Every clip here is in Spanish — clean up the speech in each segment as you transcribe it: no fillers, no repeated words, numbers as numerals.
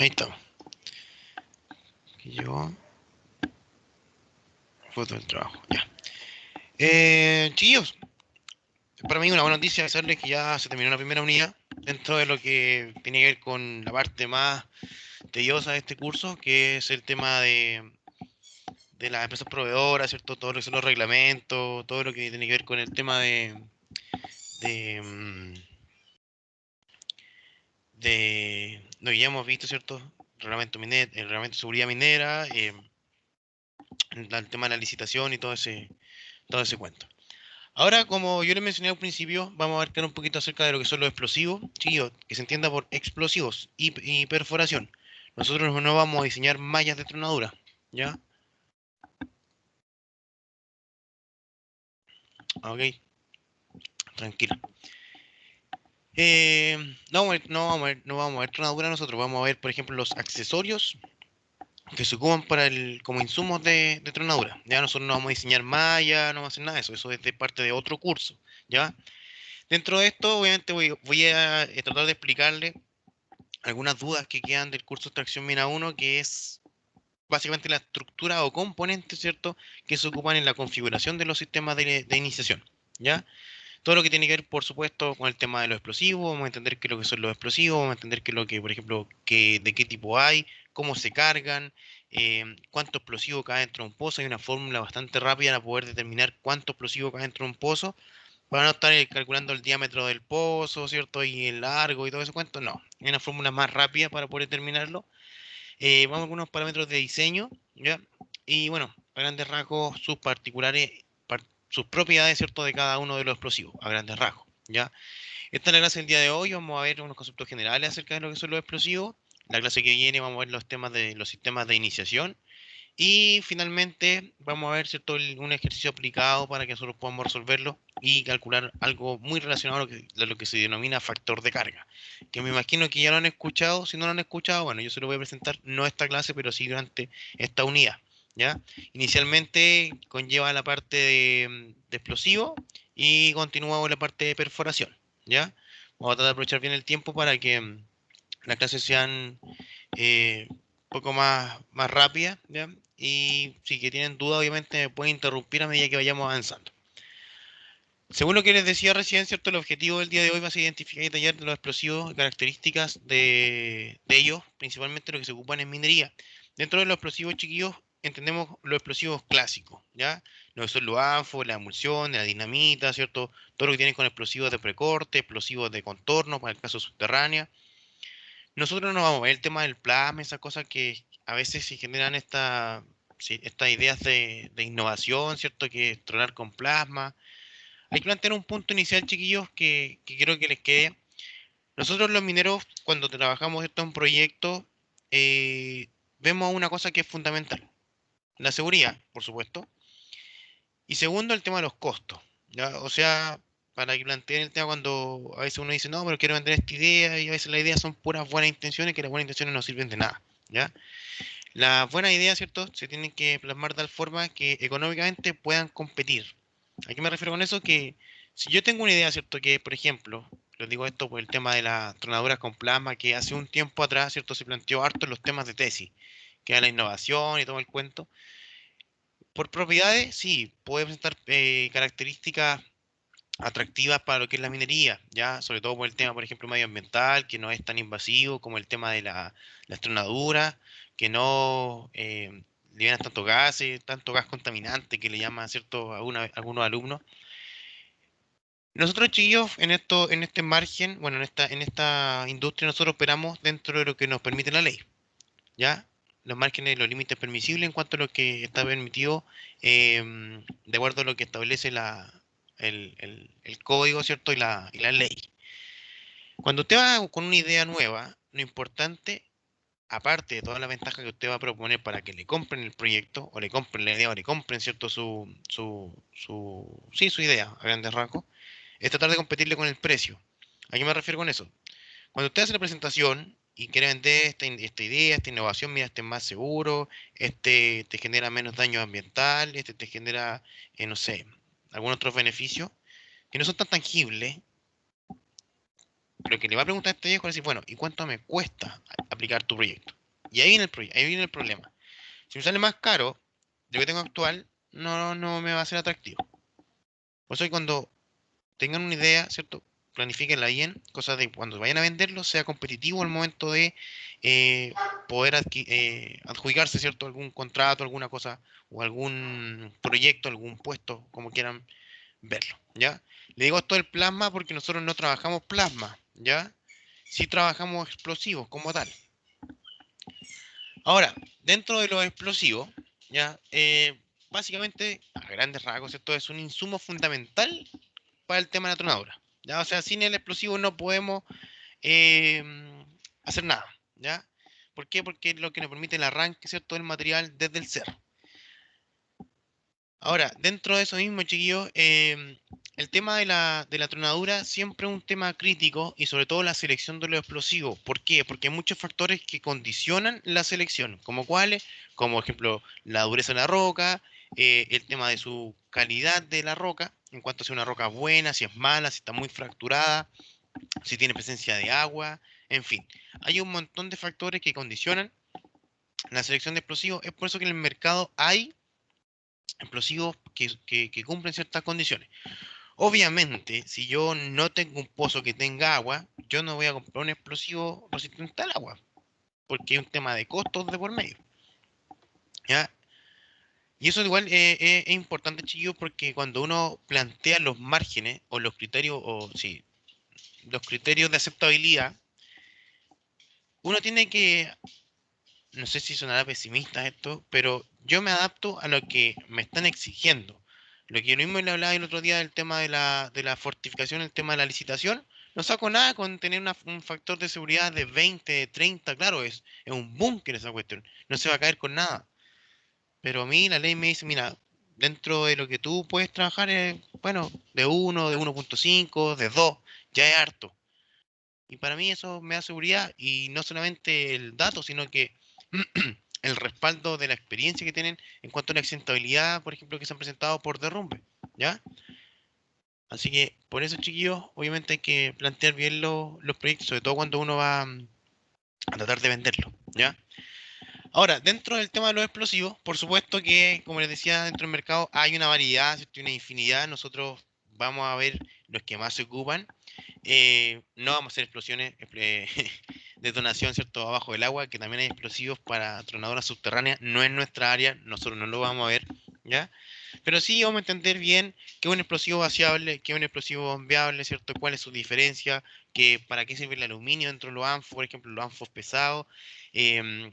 Ahí está. Aquí llegó. Foto del trabajo. Ya. Chiquillos, para mí una buena noticia es saberles que ya se terminó la primera unidad dentro de lo que tiene que ver con la parte más tediosa de este curso, que es el tema de las empresas proveedoras, ¿cierto? Todo lo que son los reglamentos, todo lo que tiene que ver con el tema de, mm, de lo que ya hemos visto, ¿cierto? El reglamento de seguridad minera, el tema de la licitación y todo ese cuento. Ahora, como yo les mencioné al principio, vamos a abarcar un poquito acerca de lo que son los explosivos, chiquillos, que se entienda por explosivos y perforación. Nosotros no vamos a diseñar mallas de tronadura, ¿ya? Ok, tranquilo. No vamos a ver tronadura nosotros, vamos a ver, por ejemplo, los accesorios que se ocupan como insumos de tronadura. Ya nosotros no vamos a diseñar mallas, no vamos a hacer nada de eso, eso es de parte de otro curso, ¿ya? Dentro de esto, obviamente, voy a tratar de explicarle algunas dudas que quedan del curso de extracción mina 1, que es básicamente la estructura o componentes, ¿cierto?, que se ocupan en la configuración de los sistemas de iniciación, ¿ya? Todo lo que tiene que ver, por supuesto, con el tema de los explosivos, vamos a entender qué es lo que son los explosivos, vamos a entender qué es lo que, por ejemplo, de qué tipo hay, cómo se cargan, cuánto explosivo cae dentro de un pozo. Hay una fórmula bastante rápida para poder determinar cuánto explosivo cae dentro de un pozo, para no estar calculando el diámetro del pozo, ¿cierto? Y el largo y todo ese cuento, no. Hay una fórmula más rápida para poder determinarlo. Vamos a algunos parámetros de diseño, ¿ya? Y bueno, a grandes rasgos, sus particulares, sus propiedades, ¿cierto? De cada uno de los explosivos, a grandes rasgos, ¿ya? Esta es la clase del día de hoy, vamos a ver unos conceptos generales acerca de lo que son los explosivos. La clase que viene vamos a ver los temas de los sistemas de iniciación. Y finalmente vamos a ver, ¿cierto?, un ejercicio aplicado para que nosotros podamos resolverlo y calcular algo muy relacionado a lo que se denomina factor de carga, que me imagino que ya lo han escuchado. Si no lo han escuchado, bueno, yo se lo voy a presentar, no esta clase, pero sí durante esta unidad, ¿ya? Inicialmente conlleva la parte de explosivo y continúa con la parte de perforación, ¿ya? Vamos a tratar de aprovechar bien el tiempo para que las clases sean un poco más rápida, ¿ya? Y si que tienen duda, obviamente me pueden interrumpir a medida que vayamos avanzando. Según lo que les decía recién, ¿cierto? El objetivo del día de hoy va a ser identificar y detallar los explosivos y características de ellos, principalmente lo que se ocupan en minería. Dentro de los explosivos, chiquillos, entendemos los explosivos clásicos, ¿ya? Lo que son los ANFO, la emulsión, la dinamita, ¿cierto? Todo lo que tiene con explosivos de precorte, explosivos de contorno, para el caso subterránea. Nosotros no vamos a ver el tema del plasma, esas cosas que a veces se generan sí, estas ideas de innovación, ¿cierto? Que es tronar con plasma. Hay que plantear un punto inicial, chiquillos, que quiero que les quede. Nosotros los mineros, cuando trabajamos esto en proyectos, vemos una cosa que es fundamental. La seguridad, por supuesto. Y segundo, el tema de los costos, ¿ya? O sea, para que planteen el tema cuando a veces uno dice, no, pero quiero vender esta idea, y a veces las ideas son puras buenas intenciones, que las buenas intenciones no sirven de nada, ¿ya? Las buenas ideas, ¿cierto?, se tienen que plasmar de tal forma que económicamente puedan competir. ¿A qué me refiero con eso? Que si yo tengo una idea, ¿cierto?, que, por ejemplo, les digo esto por el tema de las tronaduras con plasma, que hace un tiempo atrás, ¿cierto?, se planteó harto en los temas de tesis, que era la innovación y todo el cuento. Por propiedades, sí, puede presentar características atractivas para lo que es la minería, ya, sobre todo por el tema, por ejemplo, medioambiental, que no es tan invasivo como el tema de la estronadura, que no liberan tanto gas contaminante que le llaman, ¿cierto?, algunos alumnos. Nosotros, chiquillos, en este margen, bueno, en esta industria, nosotros operamos dentro de lo que nos permite la ley, ¿ya? Los márgenes, los límites permisibles en cuanto a lo que está permitido, de acuerdo a lo que establece el código, ¿cierto? Y la ley. Cuando usted va con una idea nueva, lo importante, aparte de toda la ventaja que usted va a proponer para que le compren el proyecto, o le compren la idea, o le compren, ¿cierto?, sí, su idea, a grandes rasgos, es tratar de competirle con el precio. ¿A qué me refiero con eso? Cuando usted hace la presentación y quiere vender esta idea, esta innovación, mira, este es más seguro, este te genera menos daño ambiental, este te genera, no sé, algún otro beneficio que no son tan tangibles, Lo que le va a preguntar a este viejo es decir, bueno, ¿y cuánto me cuesta aplicar tu proyecto? Y ahí viene ahí viene el problema. Si me sale más caro de lo que tengo actual, no me va a ser atractivo. Por eso que cuando tengan una idea, ¿cierto? Planifíquenla bien, cosa de cuando vayan a venderlo sea competitivo al momento de eh, poder adjudicarse, ¿cierto? Algún contrato, alguna cosa, o algún proyecto, algún puesto, como quieran verlo, ¿ya? Le digo esto del plasma porque nosotros no trabajamos plasma, ¿ya? Sí trabajamos explosivos como tal. Ahora, dentro de los explosivos, ¿ya? Básicamente, a grandes rasgos, esto es un insumo fundamental para el tema de la tronadura, ¿ya? O sea, sin el explosivo no podemos eh, hacer nada, ¿ya? ¿Por qué? Porque es lo que nos permite el arranque, ¿cierto?, del material desde el cerro. Ahora, dentro de eso mismo, chiquillos, el tema de la tronadura siempre es un tema crítico y sobre todo la selección de los explosivos. ¿Por qué? Porque hay muchos factores que condicionan la selección, como cuáles, como ejemplo la dureza de la roca, el tema de su calidad de la roca, en cuanto a si es una roca buena, si es mala, si está muy fracturada, si tiene presencia de agua, en fin. Hay un montón de factores que condicionan la selección de explosivos. Es por eso que en el mercado hay explosivos que cumplen ciertas condiciones. Obviamente, si yo no tengo un pozo que tenga agua, yo no voy a comprar un explosivo resistente al agua, porque es un tema de costos de por medio, ¿ya? Y eso igual es importante, chiquillos, porque cuando uno plantea los márgenes o los criterios, o sí, los criterios de aceptabilidad, uno tiene que, no sé si sonará pesimista esto, pero yo me adapto a lo que me están exigiendo. Lo que yo mismo le hablaba el otro día del tema de la fortificación, el tema de la licitación, no saco nada con tener un factor de seguridad de 20, de 30, claro, es un búnker esa cuestión, no se va a caer con nada. Pero a mí la ley me dice, mira, dentro de lo que tú puedes trabajar es, bueno, de 1, de 1.5, de 2, ya es harto. Y para mí eso me da seguridad y no solamente el dato, sino que el respaldo de la experiencia que tienen en cuanto a la accidentabilidad, por ejemplo, que se han presentado por derrumbe, ¿ya? Así que por eso, chiquillos, obviamente hay que plantear bien los proyectos, sobre todo cuando uno va a tratar de venderlo, ¿ya? Ahora, dentro del tema de los explosivos, por supuesto que, como les decía, dentro del mercado hay una variedad, ¿cierto? Una infinidad. Nosotros vamos a ver los que más se ocupan. No vamos a hacer explosiones, detonación, ¿cierto? Abajo del agua, que también hay explosivos para tronadoras subterráneas. No es nuestra área, nosotros no lo vamos a ver, ¿ya? Pero sí vamos a entender bien qué es un explosivo vaciable, qué es un explosivo bombeable, ¿cierto? ¿Cuál es su diferencia? ¿Para qué sirve el aluminio dentro de los anfos, por ejemplo, los anfos pesados?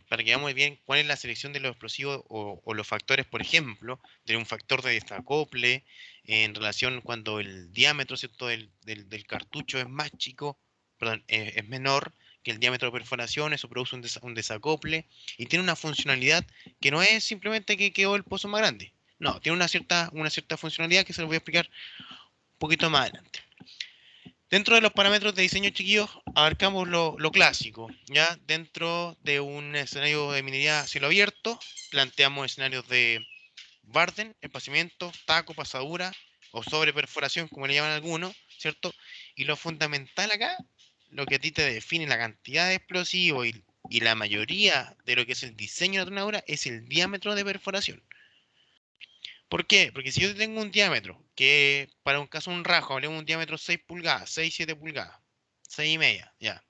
Para que veamos bien cuál es la selección de los explosivos o los factores, por ejemplo, de un factor de desacople en relación cuando el diámetro, ¿cierto? Del cartucho es más chico, perdón, es menor que el diámetro de perforación, eso produce un desacople y tiene una funcionalidad que no es simplemente que quedó el pozo más grande. No, tiene una cierta funcionalidad que se lo voy a explicar un poquito más adelante. Dentro de los parámetros de diseño, chiquillos, abarcamos lo clásico, ¿ya? Dentro de un escenario de minería a cielo abierto, planteamos escenarios de Barden, espaciamiento, taco, pasadura o sobreperforación, como le llaman algunos, ¿cierto? Y lo fundamental acá, lo que a ti te define la cantidad de explosivos y la mayoría de lo que es el diseño de la tronadura es el diámetro de perforación. ¿Por qué? Porque si yo tengo un diámetro, que para un caso un rajo, hablemos de un diámetro 6 pulgadas, 6, 7 pulgadas, 6 y media, ya.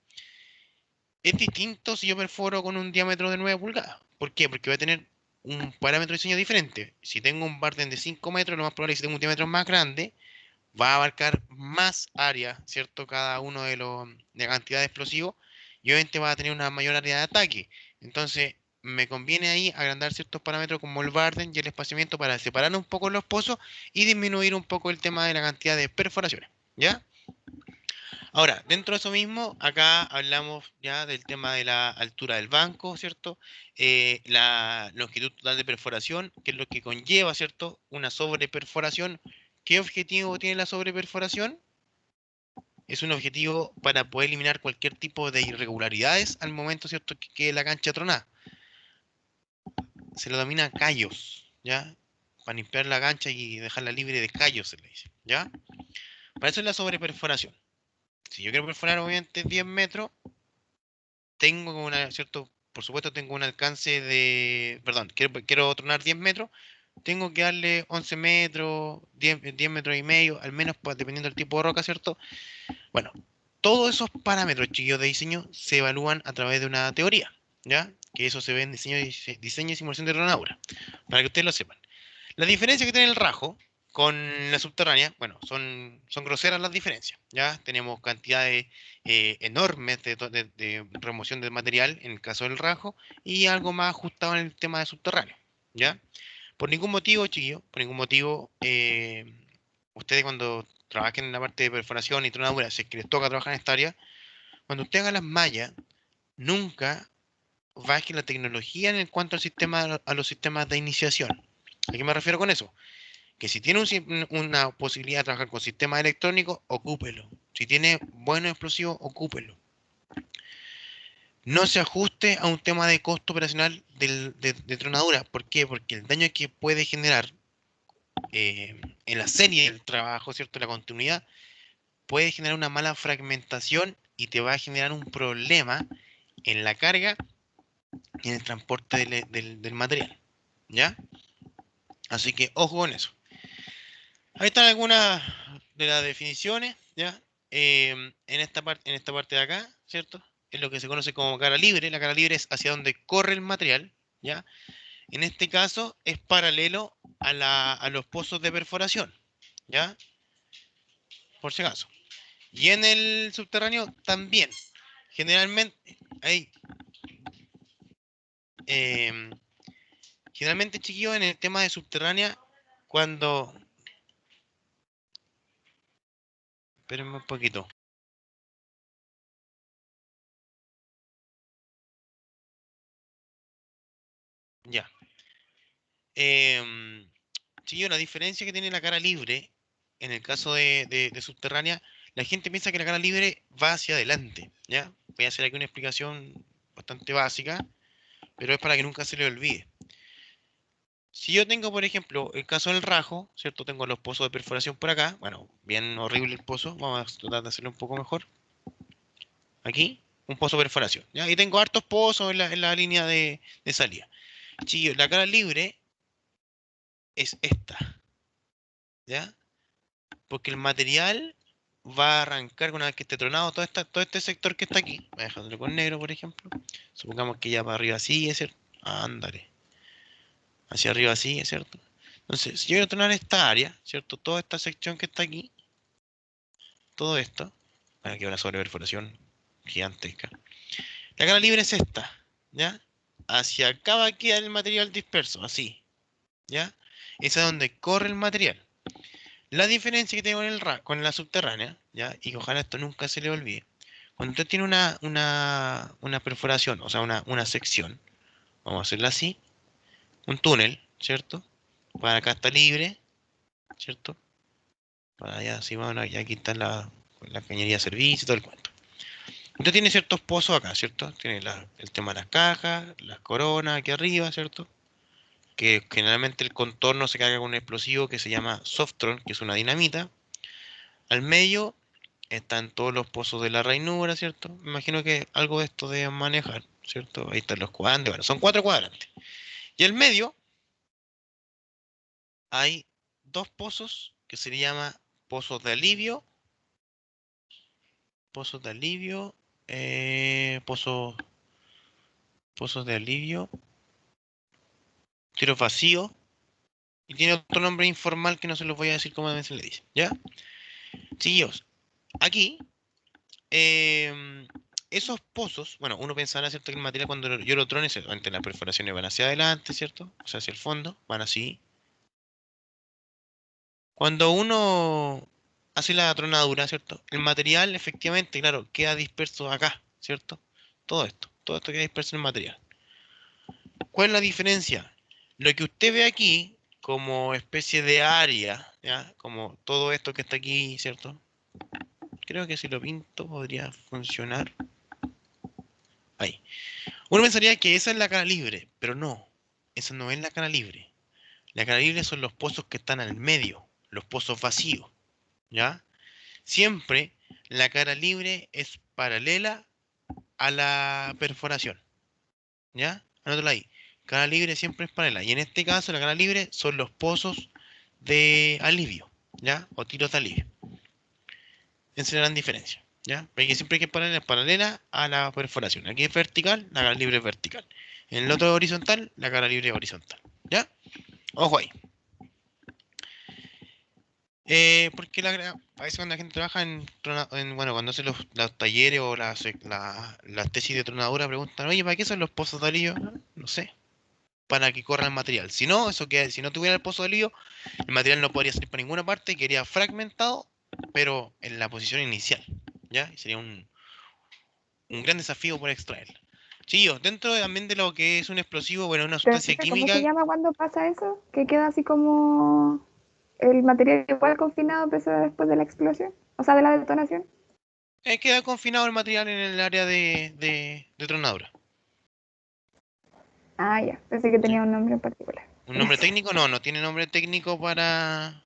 Es distinto si yo perforo con un diámetro de 9 pulgadas. ¿Por qué? Porque voy a tener un parámetro de diseño diferente. Si tengo un Barden de 5 metros, lo más probable es que si tengo un diámetro más grande, va a abarcar más área, ¿cierto? Cada uno de la cantidad de explosivos y obviamente va a tener una mayor área de ataque. Entonces, me conviene ahí agrandar ciertos parámetros como el Barden y el espaciamiento para separar un poco los pozos y disminuir un poco el tema de la cantidad de perforaciones, ¿ya? Ahora, dentro de eso mismo, acá hablamos ya del tema de la altura del banco, ¿cierto? La longitud total de perforación, que es lo que conlleva, ¿cierto? Una sobreperforación. ¿Qué objetivo tiene la sobreperforación? Es un objetivo para poder eliminar cualquier tipo de irregularidades al momento, ¿cierto? Que quede la cancha tronada. Se lo denomina callos, ¿ya? Para limpiar la cancha y dejarla libre de callos, se le dice, ¿ya? Para eso es la sobreperforación. Si yo quiero perforar obviamente 10 metros, tengo una, ¿cierto? Por supuesto tengo un alcance de, perdón, quiero tronar 10 metros, tengo que darle 11 metros, 10 metros y medio, al menos dependiendo del tipo de roca, ¿cierto? Bueno, todos esos parámetros, chiquillos, de diseño se evalúan a través de una teoría, ¿ya? Que eso se ve en diseño y simulación de tronadura, para que ustedes lo sepan. La diferencia que tiene el rajo con la subterránea, bueno, son groseras las diferencias, ¿ya? Tenemos cantidades enormes de remoción de material en el caso del rajo y algo más ajustado en el tema de subterráneo, ¿ya? Por ningún motivo, chiquillos, por ningún motivo, ustedes cuando trabajen en la parte de perforación y tronadura, si es que les toca trabajar en esta área, cuando usted haga las mallas, nunca baje la tecnología en cuanto al sistema, a los sistemas de iniciación. ¿A qué me refiero con eso? Que si tiene una posibilidad de trabajar con sistemas electrónicos, ocúpelo. Si tiene buenos explosivos, ocúpelo. No se ajuste a un tema de costo operacional de tronadura. ¿Por qué? Porque el daño que puede generar en la serie del trabajo, ¿cierto? La continuidad, puede generar una mala fragmentación y te va a generar un problema en la carga y en el transporte del material. ¿Ya? Así que ojo con eso. Ahí están algunas de las definiciones, ¿ya? En esta parte de acá, ¿cierto? Es lo que se conoce como cara libre. La cara libre es hacia donde corre el material, ¿ya? En este caso es paralelo a los pozos de perforación, ¿ya? Por si acaso. Y en el subterráneo también. Generalmente, hay, eh, generalmente, chiquillos, en el tema de subterránea, cuando... Espérenme un poquito. Ya. Eh, chiquillos, la diferencia que tiene la cara libre, en el caso de subterránea, la gente piensa que la cara libre va hacia adelante, ¿ya? Voy a hacer aquí una explicación bastante básica, pero es para que nunca se le olvide. Si yo tengo, por ejemplo, el caso del rajo, ¿cierto? Tengo los pozos de perforación por acá. Bueno, bien horrible el pozo. Vamos a tratar de hacerlo un poco mejor. Aquí, un pozo de perforación, ¿ya? Y tengo hartos pozos en la línea de salida. Si la cara libre es esta, ¿ya? Porque el material va a arrancar una vez que esté tronado todo este sector que está aquí. Voy a dejarlo con negro, por ejemplo. Supongamos que ya para arriba sigue, ¿cierto? Ándale. Hacia arriba sigue, ¿cierto? Entonces, si yo quiero tronar esta área, ¿cierto? Toda esta sección que está aquí, todo esto, bueno, aquí una sobreperforación gigantesca. La cara libre es esta, ¿ya? Hacia acá va a quedar el material disperso, así, ¿ya? Esa es donde corre el material. La diferencia que tengo con la subterránea, ¿ya? Y que ojalá esto nunca se le olvide. Cuando usted tiene una perforación, o sea, una sección, vamos a hacerla así, un túnel, ¿cierto? Para acá está libre, ¿cierto? Para allá, así, bueno, y aquí está la cañería de servicio y todo el cuento. Usted tiene ciertos pozos acá, ¿cierto? Tiene el tema de las cajas, las coronas aquí arriba, ¿cierto? Que generalmente el contorno se carga con un explosivo que se llama Softron, que es una dinamita. Al medio están todos los pozos de la rainura, ¿cierto? Me imagino que algo de esto deben manejar, ¿cierto? Ahí están los cuadrantes, bueno, son 4 cuadrantes. Y al medio hay dos pozos que se llama pozos de alivio, pozos de alivio, pozos de alivio, tiro vacío, y tiene otro nombre informal que no se los voy a decir cómo se le dice, ¿ya? Chiquillos, aquí, esos pozos, bueno, uno pensará, ¿cierto? Que el material cuando yo lo trone, ante las perforaciones van hacia adelante, ¿cierto? O sea, hacia el fondo, van así. Cuando uno hace la tronadura, ¿cierto? El material, efectivamente, claro, queda disperso acá, ¿cierto? Todo esto queda disperso en el material. ¿Cuál es la diferencia? Lo que usted ve aquí como especie de área, ¿ya? Como todo esto que está aquí, ¿cierto? Creo que si lo pinto podría funcionar. Ahí. Uno pensaría que esa es la cara libre, pero no. Esa no es la cara libre. La cara libre son los pozos que están al medio, los pozos vacíos, ¿ya? Siempre la cara libre es paralela a la perforación, ¿ya? Anótalo ahí. Cara libre siempre es paralela. Y en este caso, la cara libre son los pozos de alivio, ¿ya? O tiros de alivio. Esa es la gran diferencia, ¿ya? Porque siempre hay que poner paralela a la perforación. Aquí es vertical, la cara libre es vertical. En el otro horizontal, la cara libre es horizontal, ¿ya? Ojo ahí. Porque a veces cuando la gente trabaja bueno, cuando hace los talleres o las tesis de tronadura, preguntan, oye, ¿para qué son los pozos de alivio? No sé, para que corra el material. Si no, si no tuviera el pozo de alivio, el material no podría salir para ninguna parte, quedaría fragmentado, pero en la posición inicial, ¿ya? Y sería un gran desafío por extraerlo. Chillos, también de lo que es un explosivo, bueno, una Pero sustancia ¿cómo se química, llama cuando pasa eso? Que queda así como el material igual confinado pese después de la explosión, o sea, de la detonación. queda confinado el material en el área de tronadura. Ah, ya, pensé que ¿Ya? tenía un nombre en particular. ¿Un nombre Gracias. técnico? No, no tiene nombre técnico para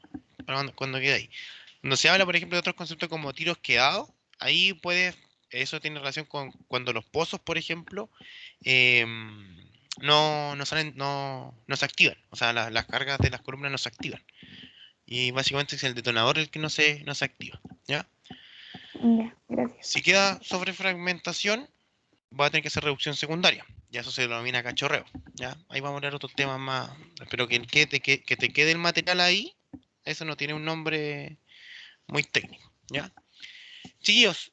cuando queda ahí. Cuando se habla, por ejemplo, de otros conceptos como tiros quedados, ahí eso tiene relación con cuando los pozos, por ejemplo, no salen, no se activan. O sea, las cargas de las columnas no se activan. Y básicamente es el detonador el que no se activa. ¿Ya? Ya, gracias. Si queda sobre fragmentación, va a tener que hacer reducción secundaria. Ya eso se denomina cachorreo. ¿Ya? Ahí vamos a hablar otros temas más. Pero que te quede el material ahí, eso no tiene un nombre muy técnico. ¿Ya? Chiquillos,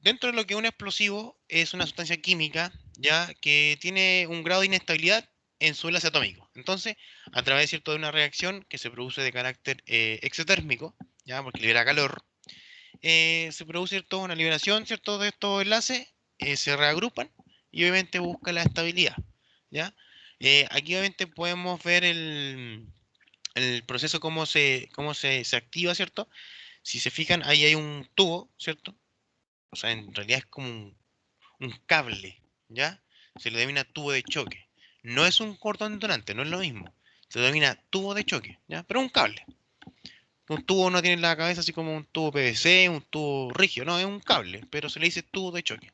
dentro de lo que es un explosivo es una sustancia química ya que tiene un grado de inestabilidad en su enlace atómico. Entonces, a través ¿cierto? De una reacción que se produce de carácter exotérmico, ya porque libera calor, se produce ¿cierto? Una liberación ¿cierto? De estos enlaces, se reagrupan y obviamente busca la estabilidad. ¿Ya? Aquí obviamente podemos ver el proceso cómo se activa, ¿cierto? Si se fijan, ahí hay un tubo, ¿cierto? O sea, en realidad es como un cable, ¿ya? Se lo denomina tubo de choque. No es un cordón detonante, no es lo mismo. Se lo denomina tubo de choque, ¿ya? Pero un cable. Un tubo no tiene la cabeza así como un tubo PVC, un tubo rígido, no, es un cable, pero se le dice tubo de choque.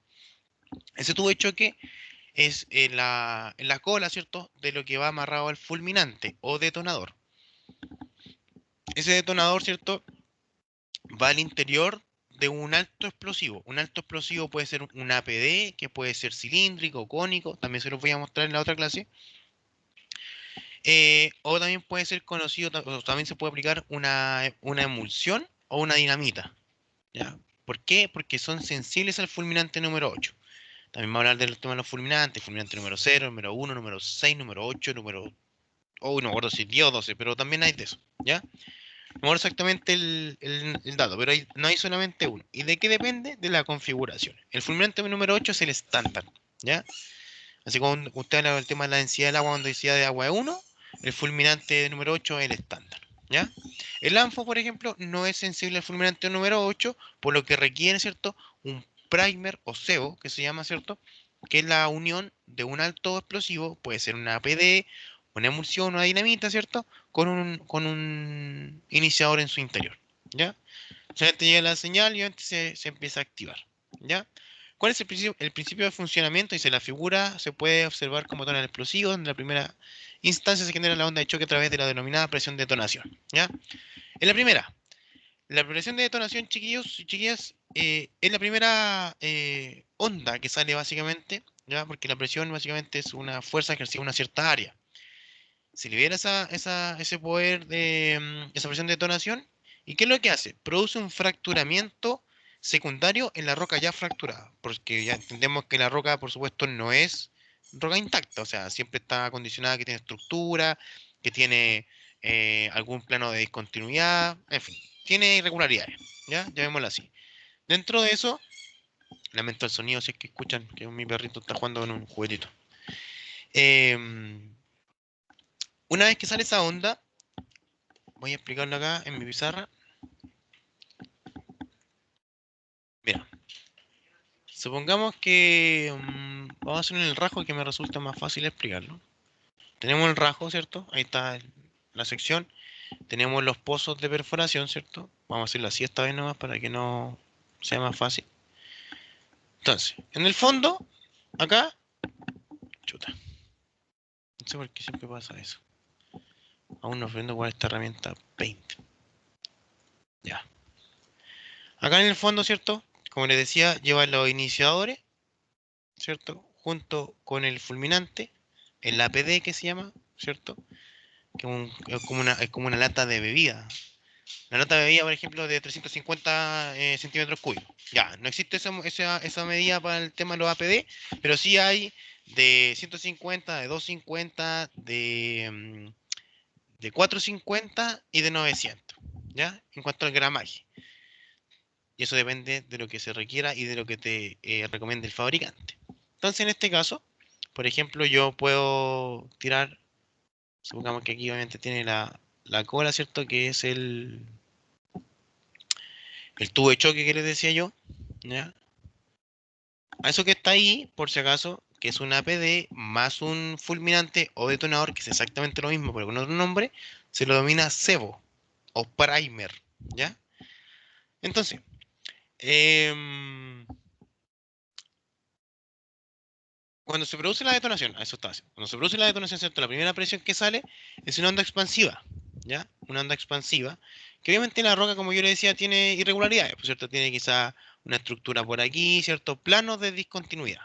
Ese tubo de choque es en la cola, ¿cierto? De lo que va amarrado al fulminante o detonador. Ese detonador, ¿cierto? Va al interior de un alto explosivo. Un alto explosivo puede ser un APD, que puede ser cilíndrico, cónico, también se los voy a mostrar en la otra clase. O también puede ser conocido, o también se puede aplicar una emulsión o una dinamita. ¿Ya? ¿Por qué? Porque son sensibles al fulminante número 8. También vamos a hablar del tema de los fulminantes, fulminante número 0, número 1, número 6, número 8, Oh, no me acuerdo si 10 o 12, pero también hay de eso, ¿ya? No me acuerdo exactamente el dato, pero no hay solamente uno. ¿Y de qué depende? De la configuración. El fulminante número 8 es el estándar, ¿ya? Así como usted habla del tema de la densidad del agua, cuando densidad de agua es 1, el fulminante número 8 es el estándar, ¿ya? El ANFO, por ejemplo, no es sensible al fulminante número 8, por lo que requiere, ¿cierto? Un primer o cebo, que se llama, ¿cierto? Que es la unión de un alto explosivo, puede ser una APD, una emulsión, una dinamita, ¿cierto? Con un iniciador en su interior, ¿ya? Solamente llega la señal y antes se empieza a activar, ¿ya? ¿Cuál es el principio de funcionamiento? Dice, la figura se puede observar como tonel explosivo, donde en la primera instancia se genera la onda de choque a través de la denominada presión de detonación, ¿ya? En la presión de detonación, chiquillos y chiquillas, es la primera onda que sale básicamente, ¿ya? Porque la presión básicamente es una fuerza ejercida en una cierta área. Se libera ese poder de esa presión de detonación. ¿Y qué es lo que hace? Produce un fracturamiento secundario en la roca ya fracturada. Porque ya entendemos que la roca, por supuesto, no es roca intacta. O sea, siempre está acondicionada, que tiene estructura, que tiene algún plano de discontinuidad. En fin, tiene irregularidades. ¿Ya? Llamémoslo así. Dentro de eso, lamento el sonido si es que escuchan que mi perrito está jugando con un juguetito. Em, una vez que sale esa onda, voy a explicarlo acá en mi pizarra. Mira, supongamos que vamos a hacer en el rajo que me resulta más fácil explicarlo. Tenemos el rajo, ¿cierto? Ahí está la sección. Tenemos los pozos de perforación, ¿cierto? Vamos a hacerlo así esta vez nomás para que no sea más fácil. Entonces, en el fondo, acá, chuta. No sé por qué siempre pasa eso. Aún no aprendo cuál es esta herramienta Paint. Ya. Acá en el fondo, ¿cierto? Como les decía, lleva los iniciadores, ¿cierto? Junto con el fulminante, el APD que se llama, ¿cierto? Que es como una lata de bebida. La lata de bebida, por ejemplo, de 350 centímetros cúbicos. Ya, no existe esa medida para el tema de los APD, pero sí hay de 150, de 250, de 450 y de 900, ¿ya? En cuanto al gramaje. Y eso depende de lo que se requiera y de lo que te recomiende el fabricante. Entonces, en este caso, por ejemplo, yo puedo tirar, supongamos que aquí obviamente tiene la cola, ¿cierto? Que es el tubo de choque que les decía yo, ¿ya? A eso que está ahí, por si acaso, que es un APD más un fulminante o detonador, que es exactamente lo mismo, pero con otro nombre, se lo denomina cebo o primer, ¿ya? Entonces, em, cuando se produce la detonación, a eso está haciendo. Cuando se produce la detonación, ¿cierto? La primera presión que sale es una onda expansiva, ¿ya? Una onda expansiva, que obviamente la roca, como yo le decía, tiene irregularidades, ¿por cierto? Tiene quizá una estructura por aquí, ¿cierto? Planos de discontinuidad.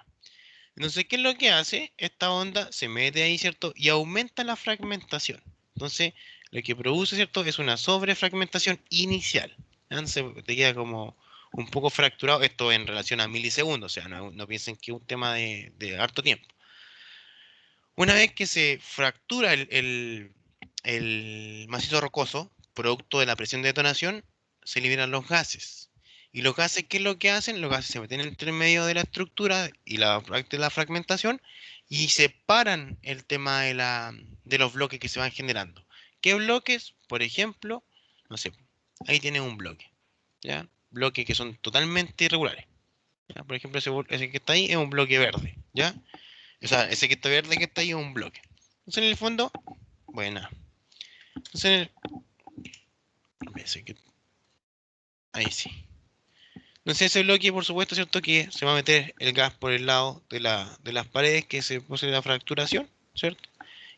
Entonces, ¿qué es lo que hace? Esta onda se mete ahí, ¿cierto? Y aumenta la fragmentación. Entonces, lo que produce, ¿cierto? Es una sobrefragmentación inicial. Entonces, te queda como un poco fracturado, esto en relación a milisegundos, o sea, no piensen que es un tema de harto tiempo. Una vez que se fractura el macizo rocoso, producto de la presión de detonación, se liberan los gases. ¿Y los gases qué es lo que hacen? Los gases se meten entre medio de la estructura y de la fragmentación y separan el tema de los bloques que se van generando. ¿Qué bloques? Por ejemplo, no sé, ahí tienes un bloque, ¿ya? Bloques que son totalmente irregulares. ¿Ya? Por ejemplo, ese que está ahí es un bloque verde, ¿ya? O sea, ese que está verde que está ahí es un bloque. Entonces, en el fondo, buena. Entonces, ese que, ahí sí. Entonces, ese bloque, por supuesto, ¿cierto? Que se va a meter el gas por el lado de las paredes que se produce la fracturación, ¿cierto?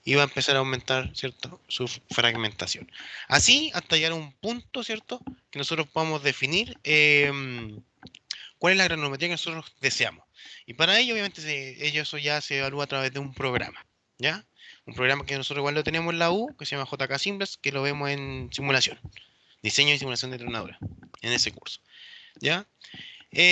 Y va a empezar a aumentar, ¿cierto? Su fragmentación. Así, hasta llegar a un punto, ¿cierto? Que nosotros podamos definir cuál es la granometría que nosotros deseamos. Y para ello, obviamente, eso ya se evalúa a través de un programa, ¿ya? Un programa que nosotros igual lo tenemos en la U, que se llama JK Simplex, que lo vemos en simulación, diseño y simulación de tronadura, en ese curso, ¿ya?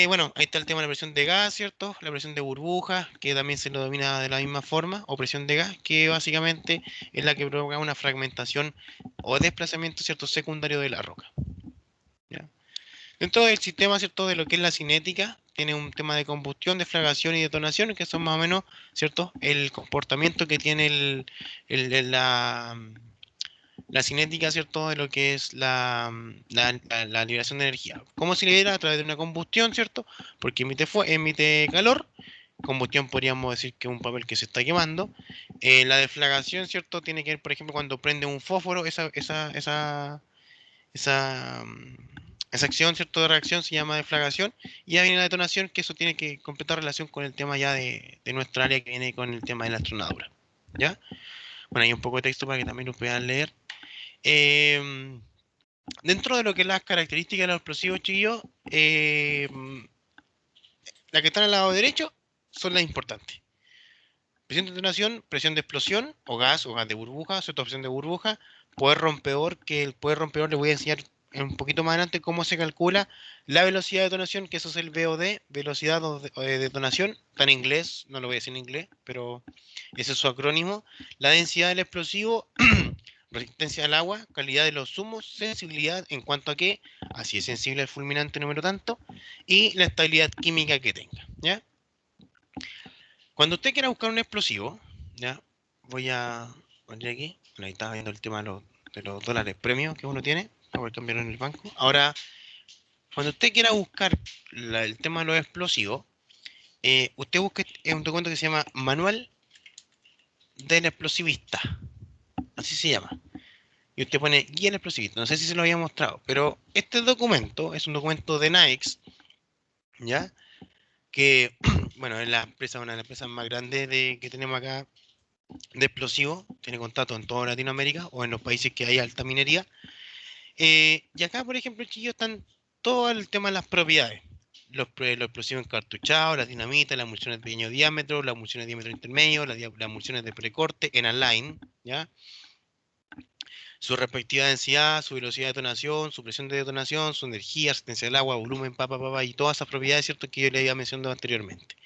Bueno, ahí está el tema de la presión de gas, ¿cierto? La presión de burbuja, que también se lo domina de la misma forma, o presión de gas, que básicamente es la que provoca una fragmentación o desplazamiento, ¿cierto? Secundario de la roca, ¿ya? Dentro del sistema, ¿cierto? De lo que es la cinética, tiene un tema de combustión, deflagración y detonación, que son más o menos, ¿cierto? El comportamiento que tiene la cinética, ¿cierto? De lo que es la liberación de energía. ¿Cómo se libera? A través de una combustión, ¿cierto? Porque emite calor. Combustión podríamos decir que es un papel que se está quemando. La deflagración, ¿cierto? Tiene que ver, por ejemplo, cuando prende un fósforo, esa, esa acción, ¿cierto? De reacción se llama deflagración. Y ya viene la detonación, que eso tiene que completar relación con el tema ya de nuestra área que viene con el tema de la astronadura. ¿Ya? Bueno, hay un poco de texto para que también lo puedan leer. Eh, Dentro de lo que es las características de los explosivos, chiquillos, las que están al lado derecho son las importantes. Presión de detonación, presión de explosión, o gas de burbuja, cierta opción de burbuja, poder rompedor, que el poder rompedor le voy a enseñar un poquito más adelante cómo se calcula la velocidad de detonación, que eso es el VOD, velocidad de detonación, está en inglés, no lo voy a decir en inglés, pero ese es su acrónimo. La densidad del explosivo, resistencia al agua, calidad de los zumos, sensibilidad en cuanto a qué, así es sensible al fulminante número tanto, y la estabilidad química que tenga, ¿ya? Cuando usted quiera buscar un explosivo, ya, voy a poner aquí, ahí estaba viendo el tema de los dólares premios que uno tiene, para poder cambiarlo en el banco. Ahora, cuando usted quiera buscar el tema de los explosivos, usted busca un documento que se llama Manual del Explosivista, así se llama. Y usted pone guía del explosivista, no sé si se lo había mostrado, pero este documento es un documento de NAEX ¿ya? Que, bueno, es la empresa, una de las empresas más grandes que tenemos acá de explosivos, tiene contacto en toda Latinoamérica o en los países que hay alta minería. Y acá, por ejemplo, en Chile están todo el tema de las propiedades. Los explosivos encartuchados, las dinamitas, las municiones de pequeño diámetro, las municiones de diámetro intermedio, las municiones de precorte en align, ¿ya? Su respectiva densidad, su velocidad de detonación, su presión de detonación, su energía, resistencia al agua, volumen, y todas esas propiedades, ¿cierto? Que yo le había mencionado anteriormente.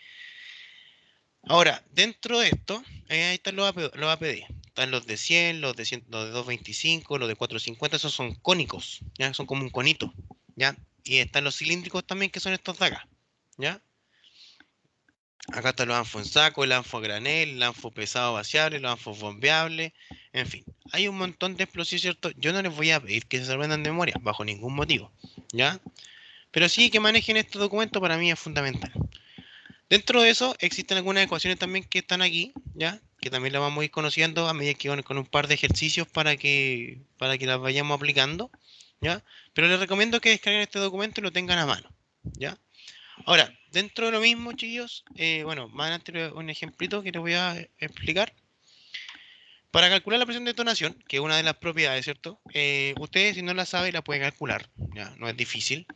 Ahora, dentro de esto, ahí están los APD. Están los de 100, los de 100, los de 225, los de 450, esos son cónicos, ¿ya? Son como un conito, ¿ya? Y están los cilíndricos también, que son estos de acá, ¿ya? Acá están los anfo en saco, el anfo a granel, el anfo pesado vaciable, los anfos bombeables, en fin. Hay un montón de explosivos, ¿cierto? Yo no les voy a pedir que se aprendan de memoria, bajo ningún motivo, ¿ya? Pero sí que manejen este documento para mí es fundamental. Dentro de eso existen algunas ecuaciones también que están aquí, ¿ya? Que también las vamos a ir conociendo a medida que con un par de ejercicios para que las vayamos aplicando, ¿ya? Pero les recomiendo que descarguen este documento y lo tengan a mano, ¿ya? Ahora, dentro de lo mismo, chiquillos, bueno, más adelante un ejemplito que les voy a explicar. Para calcular la presión de detonación, que es una de las propiedades, ¿cierto? Ustedes, si no la saben, la pueden calcular, ¿ya? No es difícil.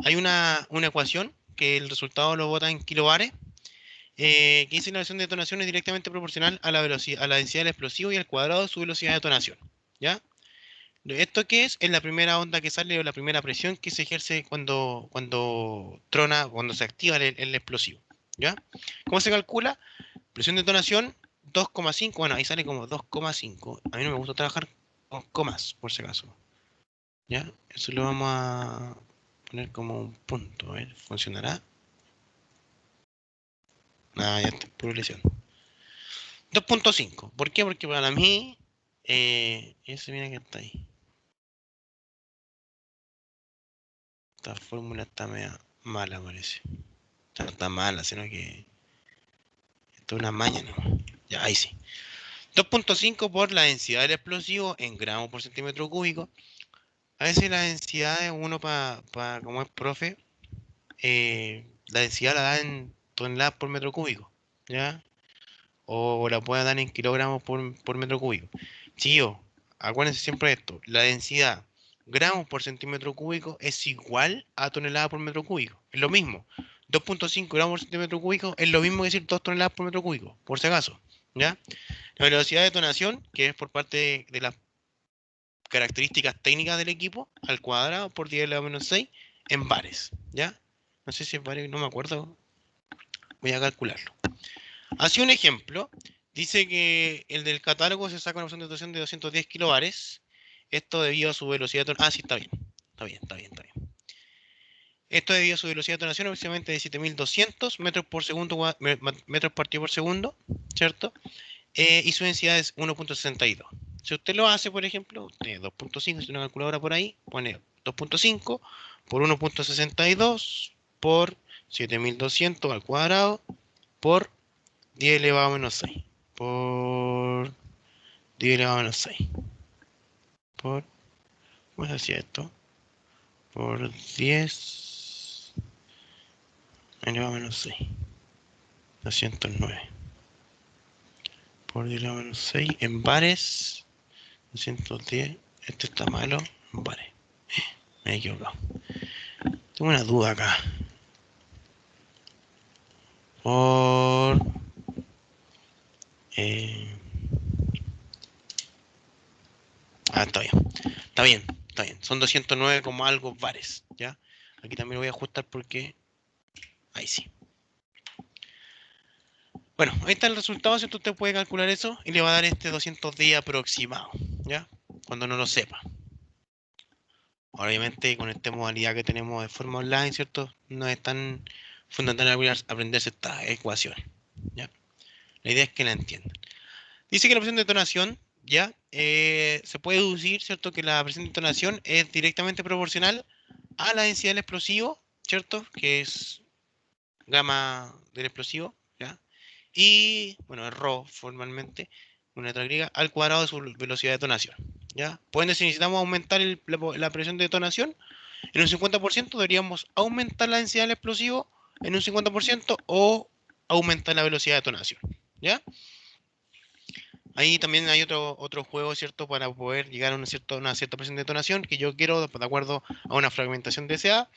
Hay una ecuación que el resultado lo bota en kilobares, que dice que la presión de detonación es directamente proporcional a la velocidad, a la densidad del explosivo y al cuadrado de su velocidad de detonación, ¿ya? ¿Esto qué es? Es la primera onda que sale o la primera presión que se ejerce cuando trona, cuando se activa el explosivo, ¿ya? ¿Cómo se calcula? Presión de detonación 2,5, bueno, ahí sale como 2,5. A mí no me gusta trabajar con comas, por si acaso, ¿ya? Eso lo vamos a poner como un punto, a ver, ¿funcionará? Ah, ya está, pura lesión. 2,5. ¿Por qué? Porque para mí, ese mira que está ahí. Esta fórmula está media mala, parece. No está mala, sino que esto es una maña, ¿no? Ya, ahí sí. 2,5 por la densidad del explosivo en gramos por centímetro cúbico. A veces la densidad de uno como es profe, la densidad la da en toneladas por metro cúbico, ¿ya? O la puede dar en kilogramos por metro cúbico. Chío, acuérdense siempre de esto. La densidad gramos por centímetro cúbico es igual a tonelada por metro cúbico. Es lo mismo. 2,5 gramos por centímetro cúbico es lo mismo que decir 2 toneladas por metro cúbico, por si acaso, ¿ya? La velocidad de detonación, que es por parte de las características técnicas del equipo, al cuadrado por 10 elevado a menos 6 en bares, ¿ya? No sé si es bares, no me acuerdo. Voy a calcularlo. Así un ejemplo, dice que el del catálogo se saca una opción de detonación de 210 kilobares. Esto debido a su velocidad de detonación. Ah, sí, está bien. Está bien, está bien, está bien. Esto debido a su velocidad de detonación aproximadamente de 7200 metros por segundo, metros partido por segundo, ¿cierto? Y su densidad es 1,62. Si usted lo hace, por ejemplo, tiene 2,5, si una calculadora por ahí, pone 2,5 por 1,62 por 7200 al cuadrado por 10 elevado a menos 6. Por 10 elevado a menos 6. Por, ¿cómo se hacía esto? Por 10 elevado a menos 6. 209. Por 10 elevado a menos 6 en bares. 210. Esto está malo. En bares. Me he equivocado. Tengo una duda acá. Por... Eh, está bien. Está bien. Está bien. Son 209 como algo bares. ¿Ya? Aquí también lo voy a ajustar porque... Ahí sí. Bueno, ahí está el resultado, ¿cierto? Usted puede calcular eso y le va a dar este 210 aproximado, ¿ya? Cuando no lo sepa. Obviamente, con esta modalidad que tenemos de forma online, ¿cierto? No es tan fundamental aprenderse esta ecuación, ¿ya? La idea es que la entiendan. Dice que la presión de detonación, ¿ya? Se puede deducir, ¿cierto? Que la presión de detonación es directamente proporcional a la densidad del explosivo, ¿cierto? Que es gamma del explosivo, ¿ya? Y, bueno, es rho formalmente, una letra griega, al cuadrado de su velocidad de detonación, ¿ya? Pueden decir, necesitamos aumentar la presión de detonación, En un 50% deberíamos aumentar la densidad del explosivo en un 50% o aumentar la velocidad de detonación. ¿Ya? Ahí también hay otro juego, ¿cierto? Para poder llegar a una cierta presión de detonación que yo quiero, de acuerdo a una fragmentación deseada.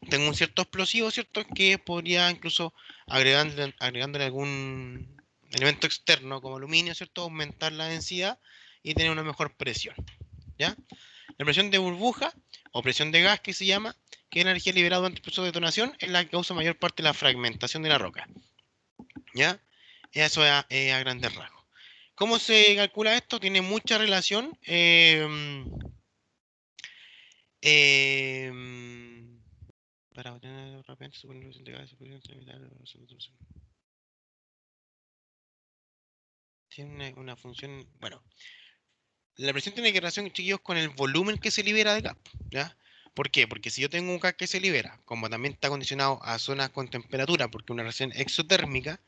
Tengo un cierto explosivo, ¿cierto? Que podría incluso agregándole algún elemento externo como aluminio, ¿cierto? Aumentar la densidad y tener una mejor presión, ¿ya? La presión de burbuja o presión de gas que se llama, que es la energía liberada durante el proceso de detonación, es la que causa mayor parte de la fragmentación de la roca, ¿ya? Eso es a grandes rasgos. ¿Cómo se calcula esto? Tiene mucha relación. Para obtener rápidamente su presión de gas, tiene una función. Bueno, la presión tiene que relación, chiquillos, con el volumen que se libera de gas, ¿ya? ¿Por qué? Porque si yo tengo un gas que se libera, como también está condicionado a zonas con temperatura, porque una reacción exotérmica,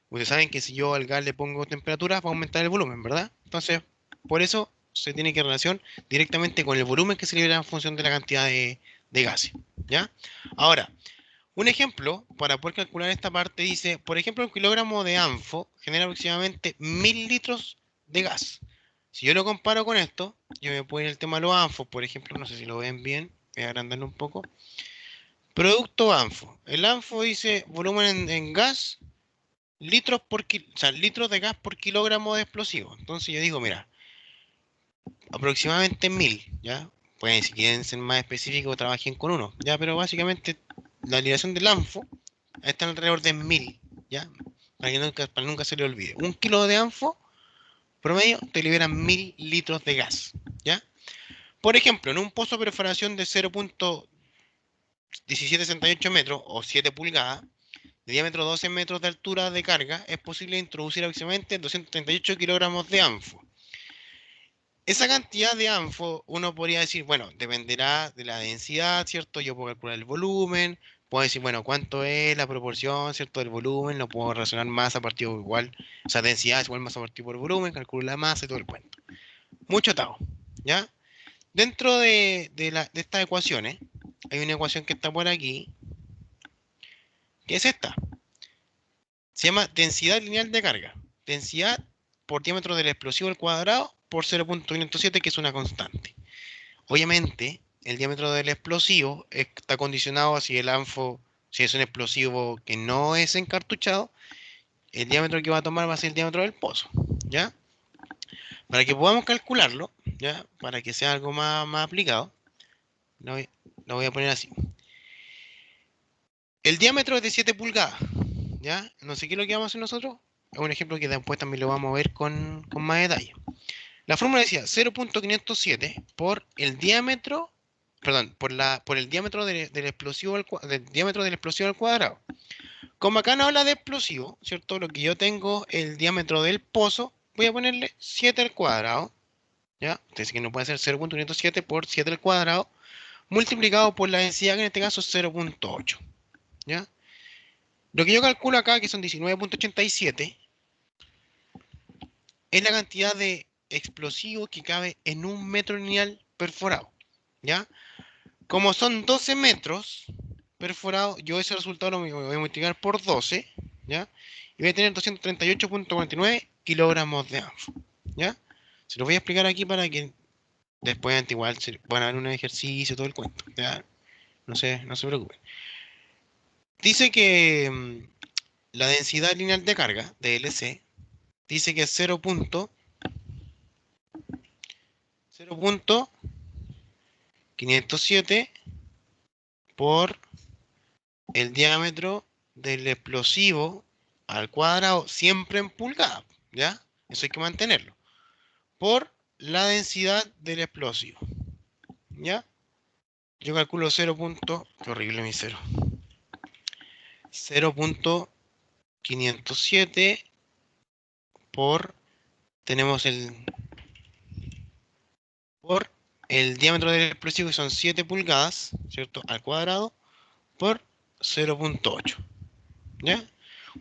ustedes saben que si yo al gas le pongo temperatura, va a aumentar el volumen, ¿verdad? Entonces, por eso se tiene que relación directamente con el volumen que se libera en función de la cantidad de gases, ¿ya? Ahora, un ejemplo para poder calcular esta parte dice, por ejemplo, un kilogramo de anfo genera aproximadamente 1000 litros de gas. Si yo lo comparo con esto, yo me puedo ir al tema de los anfos, por ejemplo, no sé si lo ven bien, voy a agrandarlo un poco. Producto anfo. El anfo dice volumen en gas, o sea, litros de gas por kilogramo de explosivo. Entonces yo digo, mira, aproximadamente 1000, ¿ya? Pueden, si quieren ser más específicos, trabajen con uno, ¿ya? Pero básicamente la liberación del anfo está alrededor de 1000, ¿ya? Para nunca se le olvide. Un kilo de anfo promedio te liberan 1000 litros de gas, ¿ya? Por ejemplo, en un pozo de perforación de 0.1768 metros o 7 pulgadas, de diámetro 12 metros de altura de carga, es posible introducir aproximadamente 238 kilogramos de anfo. Esa cantidad de anfo, uno podría decir, bueno, dependerá de la densidad, ¿cierto? Yo puedo calcular el volumen, puedo decir, bueno, cuánto es la proporción, ¿cierto? Del volumen, lo puedo relacionar masa partido igual, o sea, densidad es igual masa partido por volumen, calculo la masa y todo el cuento. Mucho Tao, ¿ya? Dentro de estas ecuaciones, hay una ecuación que está por aquí, que es esta. Se llama densidad lineal de carga. Densidad por diámetro del explosivo al cuadrado por 0.507, que es una constante. Obviamente, el diámetro del explosivo está condicionado a si el anfo, si es un explosivo que no es encartuchado, el diámetro que va a tomar va a ser el diámetro del pozo, ¿ya? Para que podamos calcularlo, ¿ya? Para que sea algo más aplicado, lo voy a poner así. El diámetro es de 7 pulgadas, ¿ya? No sé qué es lo que vamos a hacer nosotros. Es un ejemplo que después también lo vamos a ver con más detalle. La fórmula decía 0.507 por el diámetro, perdón, por el diámetro del explosivo del diámetro del explosivo al cuadrado. Como acá no habla de explosivo, ¿cierto? Lo que yo tengo, el diámetro del pozo, voy a ponerle 7 al cuadrado, ¿ya? Entonces que no puede ser 0.507 por 7 al cuadrado, multiplicado por la densidad, que en este caso es 0.8, ¿ya? Lo que yo calculo acá, que son 19.87, es la cantidad de explosivo que cabe en un metro lineal perforado, ¿ya? Como son 12 metros perforados, yo ese resultado lo voy a multiplicar por 12, ¿ya? Y voy a tener 238.49 kilogramos de anfo, ¿ya? Se los voy a explicar aquí para que después igual se van a ver un ejercicio, todo el cuento, ¿ya? No se preocupen. Dice que la densidad lineal de carga, de LC, dice que es 0.507 por el diámetro del explosivo al cuadrado, siempre en pulgadas, ¿ya? Eso hay que mantenerlo. Por la densidad del explosivo, ¿ya? Yo calculo 0. Qué horrible mi 0. 0.507 por, tenemos por el diámetro del explosivo, que son 7 pulgadas, ¿cierto? Al cuadrado, por 0.8, ¿ya?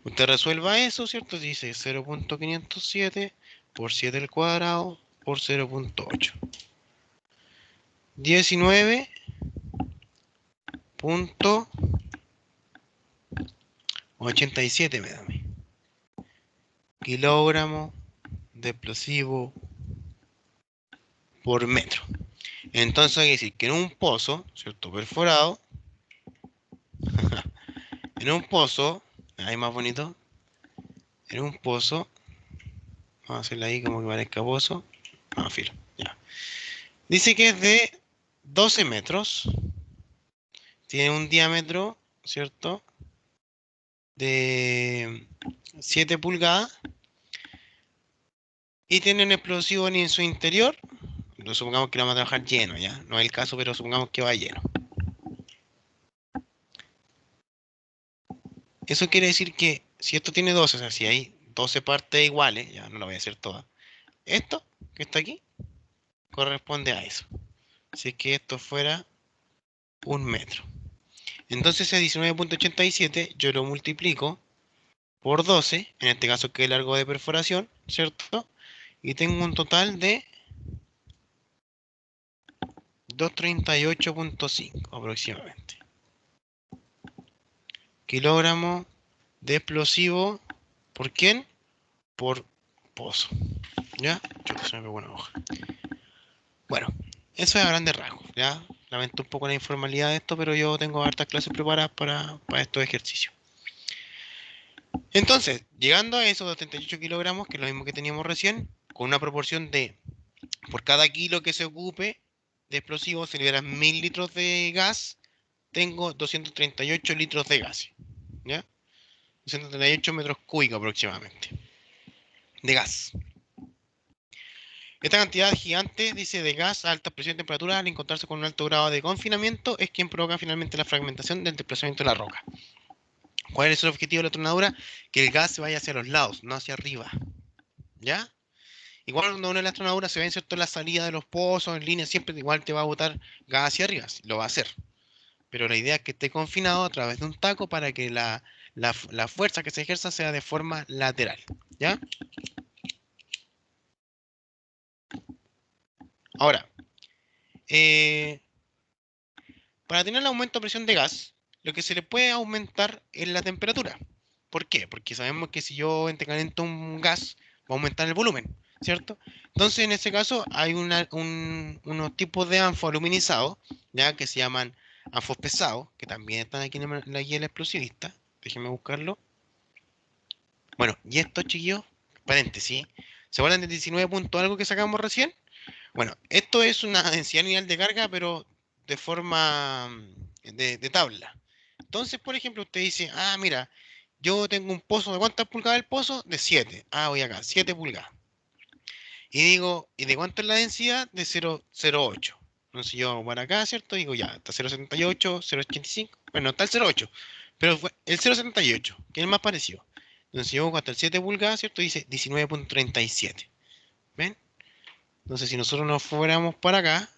Usted resuelva eso, ¿cierto? Dice 0.507 por 7 al cuadrado por 0.8. 19 punto 87 me da a mí. Kilogramos de explosivo por metro. Entonces hay que decir que en un pozo, ¿cierto? Perforado, en un pozo, ahí más bonito, en un pozo, vamos a hacerle ahí como que parezca pozo, no, filo, ya. Dice que es de 12 metros, tiene un diámetro, ¿cierto? De 7 pulgadas y tiene un explosivo en su interior. Entonces, supongamos que lo vamos a trabajar lleno, ¿ya? No es el caso, pero supongamos que va lleno. Eso quiere decir que si esto tiene 12, o sea, si hay 12 partes iguales, ya no lo voy a hacer todas. Esto que está aquí corresponde a eso. Si es que esto fuera un metro. Entonces ese 19.87 yo lo multiplico por 12, en este caso que es el largo de perforación, ¿cierto? Y tengo un total de 238.5 aproximadamente. Kilogramos de explosivo, ¿por quién? Por pozo. ¿Ya? Chuta, se me pegó una hoja. Bueno, eso es a grandes rasgos, ¿ya? Lamento un poco la informalidad de esto, pero yo tengo hartas clases preparadas para estos ejercicios. Entonces, llegando a esos 38 kilogramos, que es lo mismo que teníamos recién, con una proporción de, por cada kilo que se ocupe de explosivo, se liberan 1000 litros de gas, tengo 238 litros de gas, ¿ya? 238 metros cúbicos aproximadamente, de gas. Esta cantidad gigante, dice, de gas a alta presión y temperatura, al encontrarse con un alto grado de confinamiento, es quien provoca finalmente la fragmentación del desplazamiento de la roca. ¿Cuál es el objetivo de la tronadura? Que el gas se vaya hacia los lados, no hacia arriba. ¿Ya? Igual cuando una de las tronaduras se ve, ¿cierto?, en la salida de los pozos, en línea, siempre igual te va a botar gas hacia arriba, lo va a hacer. Pero la idea es que esté confinado a través de un taco para que la fuerza que se ejerza sea de forma lateral. ¿Ya? Ahora, eh, para tener el aumento de presión de gas, lo que se le puede aumentar es la temperatura. ¿Por qué? Porque sabemos que si yo caliento un gas, va a aumentar el volumen, ¿cierto? Entonces, en ese caso, hay unos tipos de anfos aluminizados, ya que se llaman anfos pesados, que también están aquí en la guía del explosivista. Déjenme buscarlo. Bueno, y estos chiquillos, paréntesis, ¿se acuerdan del 19 punto algo que sacamos recién? Bueno, esto es una densidad lineal de carga, pero de forma de tabla. Entonces, por ejemplo, usted dice, ah, mira, yo tengo un pozo, ¿de cuántas pulgadas el pozo? De 7. Ah, voy acá, 7 pulgadas. Y digo, ¿y de cuánto es la densidad? De 0,08. Entonces yo hago para acá, ¿cierto? Digo, ya, está 0,78, 0,85. Bueno, está el 0,8. Pero fue el 0,78, que es el más parecido. Entonces yo hago hasta el 7 pulgadas, ¿cierto? Dice 19.37. ¿Ven? Entonces si nosotros nos fuéramos para acá,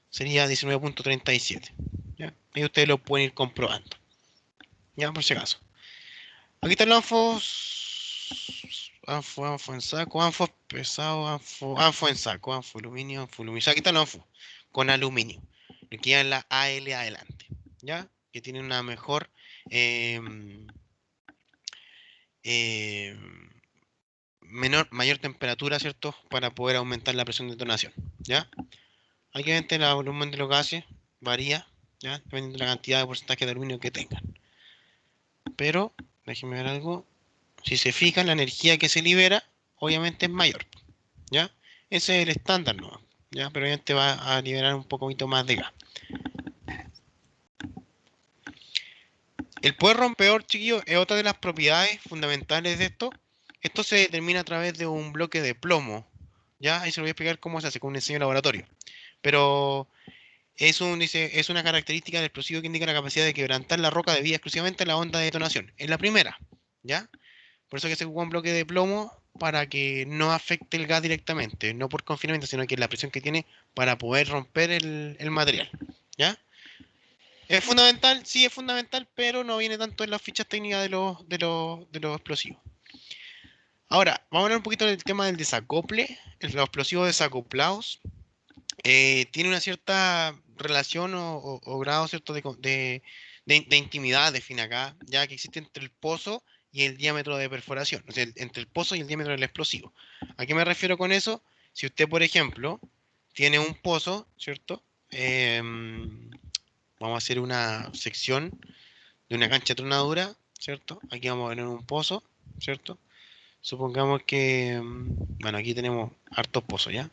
sería 19.37. ¿Ya? Y ustedes lo pueden ir comprobando. Ya, por si acaso. Aquí están los anfos. Anfo en saco, anfos pesados, anfo en saco, anfo aluminio, anfo aluminio. Aquí están los anfos con aluminio. Le queda la AL adelante. ¿Ya? Que tiene una mejor em, em, mayor temperatura, ¿cierto? Para poder aumentar la presión de detonación. ¿Ya? Aquí obviamente el volumen de los gases varía, ¿ya? Dependiendo de la cantidad de porcentaje de aluminio que tengan. Pero, déjenme ver algo. Si se fijan, la energía que se libera, obviamente es mayor, ¿ya? Ese es el estándar, ¿no? ¿Ya? Pero obviamente va a liberar un poquito más de gas. El poder rompedor, chiquillos, es otra de las propiedades fundamentales de esto. Esto se determina a través de un bloque de plomo, ¿ya? Ahí se lo voy a explicar cómo se hace con un ensayo de laboratorio. Pero es una característica del explosivo que indica la capacidad de quebrantar la roca debido exclusivamente a la onda de detonación. Es la primera, ¿ya? Por eso que se ocupa un bloque de plomo para que no afecte el gas directamente, no por confinamiento, sino que la presión que tiene para poder romper el material. ¿Ya? ¿Es fundamental? Sí, es fundamental, pero no viene tanto en las fichas técnicas de los explosivos. Ahora, vamos a hablar un poquito del tema del desacople, los explosivos desacoplados. Tiene una cierta relación o grado, ¿cierto? De intimidad, define acá, ya que existe entre el pozo y el diámetro de perforación, o sea, entre el pozo y el diámetro del explosivo. ¿A qué me refiero con eso? Si usted, por ejemplo, tiene un pozo, ¿cierto? Vamos a hacer una sección de una cancha de tronadura, ¿cierto? Aquí vamos a poner un pozo, ¿cierto? Supongamos que, bueno, aquí tenemos hartos pozos, ¿ya?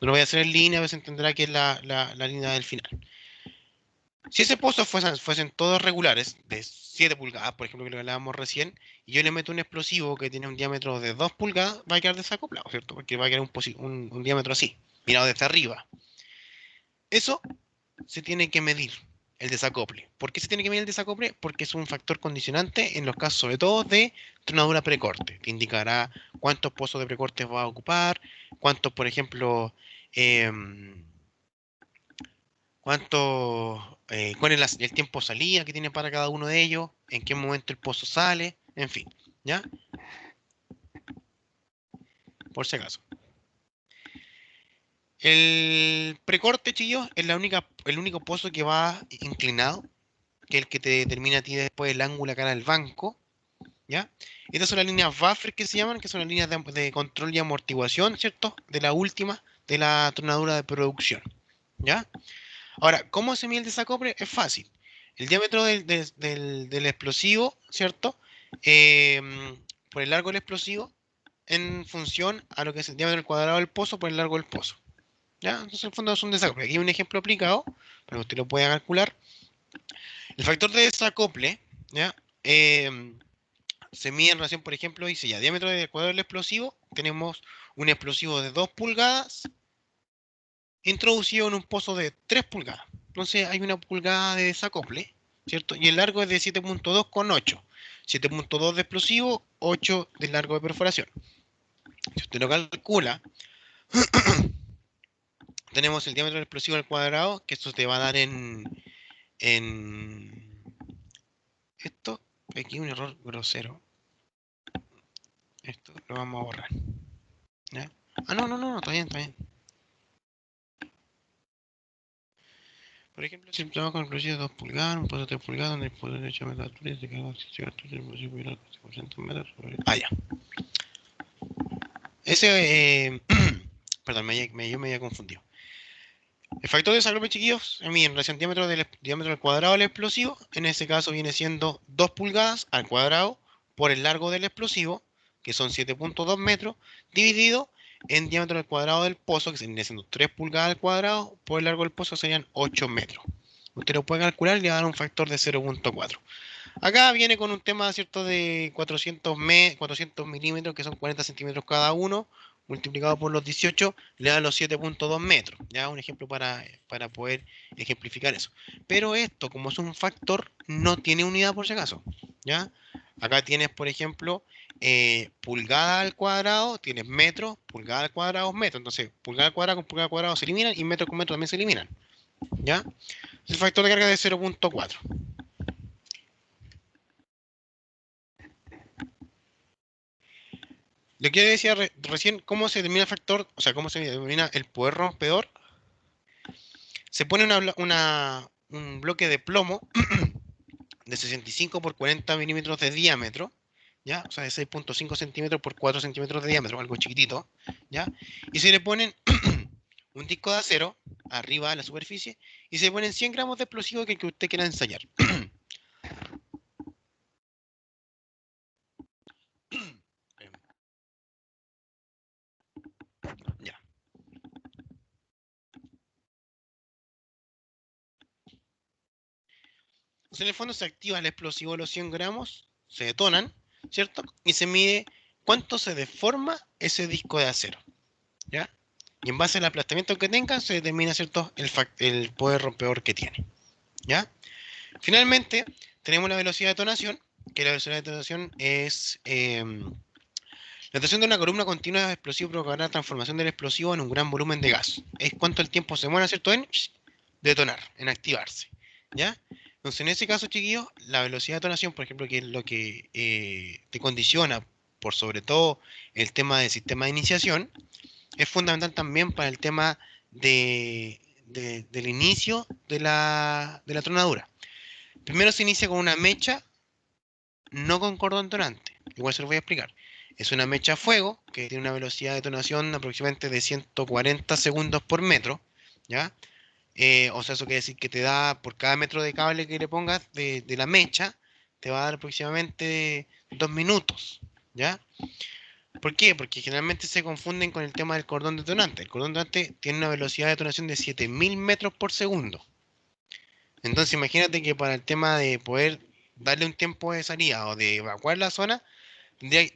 No lo voy a hacer en línea, pues entenderá que es la línea del final. Si ese pozo fuesen todos regulares, de 7 pulgadas, por ejemplo, que lo hablábamos recién, y yo le meto un explosivo que tiene un diámetro de 2 pulgadas, va a quedar desacoplado, ¿cierto? Porque va a quedar un diámetro así, mirado desde arriba. Eso se tiene que medir, el desacople. ¿Por qué se tiene que medir el desacople? Porque es un factor condicionante en los casos, sobre todo, de tronadura precorte. Te indicará cuántos pozos de precorte va a ocupar, cuántos, por ejemplo, cuál es el tiempo de salida que tiene para cada uno de ellos, en qué momento el pozo sale, en fin, ¿ya? Por si acaso. El precorte, chillos, es el único pozo que va inclinado, que es el que te determina a ti después el ángulo cara del banco, ¿ya? Estas son las líneas buffer que se llaman, que son las líneas de control y amortiguación, ¿cierto? De la última, de la tronadura de producción, ¿ya? Ahora, ¿cómo se mide el desacople? Es fácil. El diámetro del explosivo, ¿cierto? Eh, por el largo del explosivo en función a lo que es el diámetro del cuadrado del pozo por el largo del pozo, ¿ya? Entonces, en el fondo es un desacople. Aquí hay un ejemplo aplicado para que usted lo pueda calcular. El factor de desacople, ¿ya? Se mide en relación, por ejemplo, dice ya, diámetro del cuadrado del explosivo, tenemos un explosivo de 2 pulgadas introducido en un pozo de 3 pulgadas. Entonces hay una pulgada de desacople, ¿cierto? Y el largo es de 7.2 con 8. 7.2 de explosivo, 8 de largo de perforación. Si usted lo calcula, tenemos el diámetro del explosivo al cuadrado, que esto te va a dar en esto, aquí un error grosero. Esto lo vamos a borrar. ¿Ya? Ah, no, está bien, está bien. Por ejemplo, si trabajo con explosivo de 2 pulgadas, un pozo de 3 pulgadas, donde el poder de hecho de altura y se carga si se gasta el explosivo por 100 metros sobre... Ah, ya. Ese, perdón, yo me había confundido. El factor de desacople, chiquillos, en relación diámetro del cuadrado del explosivo, en ese caso viene siendo 2 pulgadas al cuadrado por el largo del explosivo, que son 7.2 metros, dividido en diámetro del cuadrado del pozo, que viene siendo 3 pulgadas al cuadrado, por el largo del pozo serían 8 metros. Usted lo puede calcular y le va a dar un factor de 0.4. Acá viene con un tema, ¿cierto?, de 400 milímetros, que son 40 centímetros cada uno, multiplicado por los 18, le da los 7.2 metros. Ya, un ejemplo para poder ejemplificar eso. Pero esto, como es un factor, no tiene unidad por si acaso. ¿Ya? Acá tienes, por ejemplo, pulgada al cuadrado, tienes metro, pulgada al cuadrado, metro. Entonces, pulgada al cuadrado con pulgada al cuadrado se eliminan y metro con metro también se eliminan. ¿Ya? El factor de carga es de 0.4. Le quiero decir recién cómo se determina el factor, o sea, cómo se determina el poder rompedor. Se pone un bloque de plomo de 65 por 40 milímetros de diámetro, ¿ya? O sea, de 6.5 centímetros por 4 centímetros de diámetro, algo chiquitito, ¿ya? Y se le ponen un disco de acero arriba de la superficie y se le ponen 100 gramos de explosivo que usted quiera ensayar. Ya. Entonces, en el fondo se activa el explosivo de los 100 gramos, se detonan, ¿cierto? Y se mide cuánto se deforma ese disco de acero, ¿ya? Y en base al aplastamiento que tenga, se determina, ¿cierto?, el poder rompedor que tiene, ¿ya? Finalmente, tenemos la velocidad de detonación, que la velocidad de detonación es la detonación de una columna continua de explosivo provocará la transformación del explosivo en un gran volumen de gas. Es cuánto el tiempo se demora, ¿cierto?, en detonar, en activarse, ¿ya? Entonces, en ese caso, chiquillos, la velocidad de detonación, por ejemplo, que es lo que te condiciona por sobre todo el tema del sistema de iniciación, es fundamental también para el tema del inicio de la tronadura. Primero se inicia con una mecha, no con cordón detonante. Igual se lo voy a explicar. Es una mecha a fuego que tiene una velocidad de detonación aproximadamente de 140 segundos por metro, ¿ya? O sea, eso quiere decir que te da, por cada metro de cable que le pongas de la mecha, te va a dar aproximadamente 2 minutos, ¿ya? ¿Por qué? Porque generalmente se confunden con el tema del cordón detonante. El cordón detonante tiene una velocidad de detonación de 7000 metros por segundo. Entonces imagínate que para el tema de poder darle un tiempo de salida o de evacuar la zona,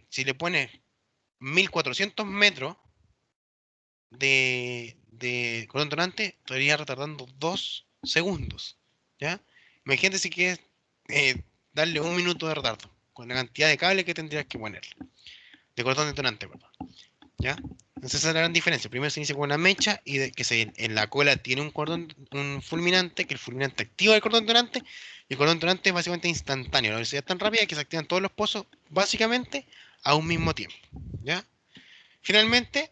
si le pones 1400 metros de cordón detonante, estaría retardando 2 segundos, ¿ya? Imagínate si quieres darle un minuto de retardo, con la cantidad de cable que tendrías que poner, de cordón detonante, perdón, ¿ya? Entonces esa es la gran diferencia. Primero se inicia con una mecha y en la cola tiene un fulminante, que el fulminante activa el cordón detonante, y el cordón detonante es básicamente instantáneo. La velocidad es tan rápida que se activan todos los pozos básicamente a un mismo tiempo, ¿ya? Finalmente,